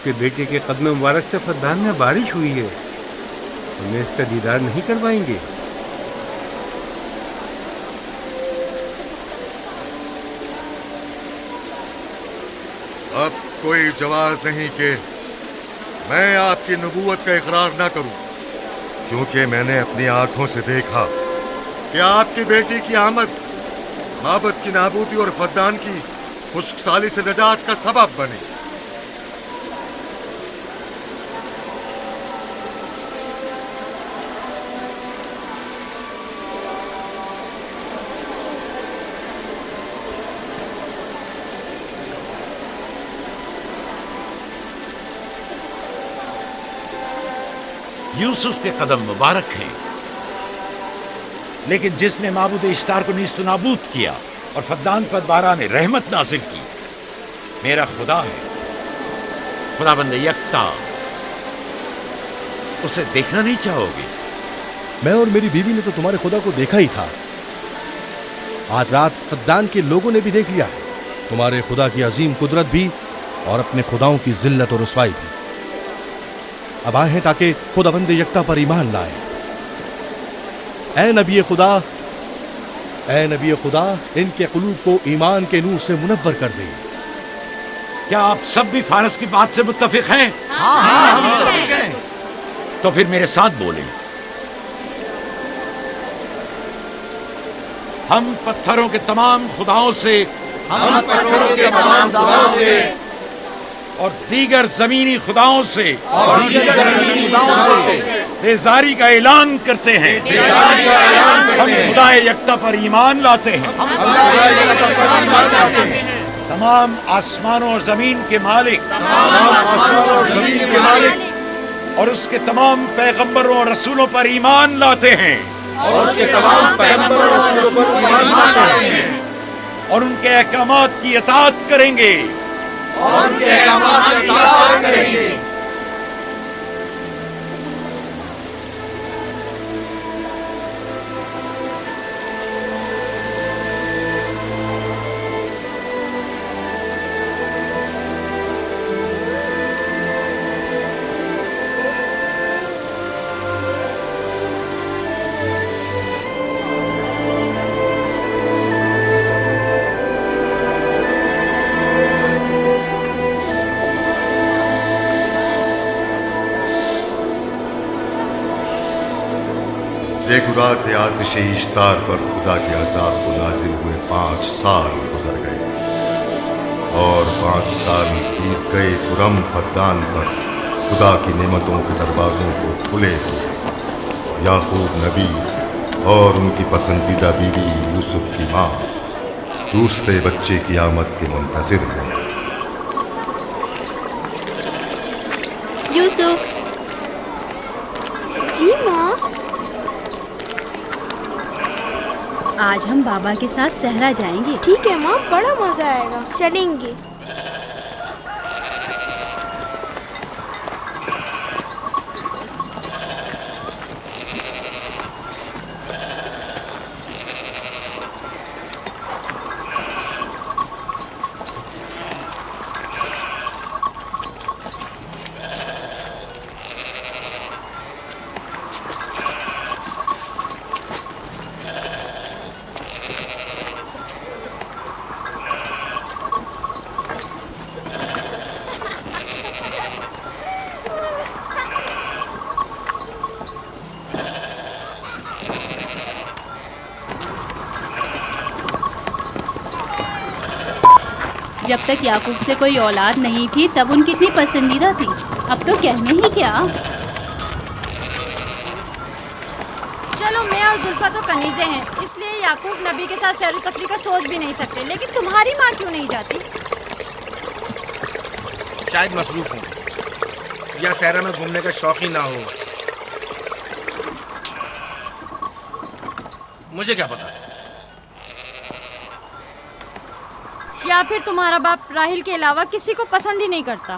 کے بیٹے کے قدم مبارک سے فدان میں بارش ہوئی ہے، ہمیں اس کا دیدار نہیں کروائیں گے؟ اب کوئی جواز نہیں کہ میں آپ کی نبوت کا اقرار نہ کروں، کیونکہ میں نے اپنی آنکھوں سے دیکھا کہ آپ کی بیٹی کی آمد معبد کی نابودی اور فدان کی خشک سالی سے نجات کا سبب بنی۔ یوسف کے قدم مبارک ہیں، لیکن جس نے معبود اشتار کو نیست و نابود کیا اور فدان پر باران رحمت نازل کی، میرا خدا ہے، خداوند یکتا۔ اسے دیکھنا نہیں چاہو گے؟ میں اور میری بیوی نے تو تمہارے خدا کو دیکھا ہی تھا، آج رات فدان کے لوگوں نے بھی دیکھ لیا ہے، تمہارے خدا کی عظیم قدرت بھی اور اپنے خداؤں کی ذلت اور رسوائی بھی۔ اب آئے ہیں تاکہ خداوند یکتا پر ایمان لائیں۔ اے نبی خدا، ان کے قلوب کو ایمان کے نور سے منور کر دیں۔ کیا آپ سب بھی فارس کی بات سے متفق ہیں؟ ہاں، متفق ہیں۔ تو پھر میرے ساتھ بولیں۔ ہم پتھروں کے تمام خداؤں سے اور دیگر زمینی خداؤں سے بیزاری کا اعلان کرتے ہیں۔ ہم خدا یکتا پر ایمان لاتے ہیں۔ تمام آسمانوں اور زمین کے مالک اور اس کے تمام پیغمبروں اور رسولوں پر ایمان لاتے ہیں، اور ان کے احکامات کی اطاعت کریں گے۔ زیگرات آتش اشتار پر خدا کے عذاب کو نازل ہوئے 5 سال گزر گئے، اور 5 سال بیت گئے خرم فدان پر خدا کی نعمتوں کے دروازوں کو کھلے ہوئے۔ یعقوب نبی اور ان کی پسندیدہ بیوی یوسف کی ماں دوسرے بچے کی آمد کے منتظر ہیں۔ یوسف، جی ماں، آج ہم بابا کے ساتھ صحرا جائیں گے۔ ٹھیک ہے ماں، بڑا مزہ آئے گا، چلیں گے۔ جب تک یعقوب سے کوئی اولاد نہیں تھی تب ان کی اتنی پسندیدہ تھی، اب تو کہنے ہی کیا۔ چلو، میں اور زلفا تو کنیزیں ہیں، اس لیے یعقوب نبی کے ساتھ سیر و تفریح کا سوچ بھی نہیں سکتے، لیکن تمہاری ماں کیوں نہیں جاتی؟ شاید مصروف ہوں یا صحرا میں گھومنے کا شوق ہی نہ ہو، مجھے کیا پتا۔ یا پھر تمہارا باپ راحیل کے علاوہ کسی کو پسند ہی نہیں کرتا۔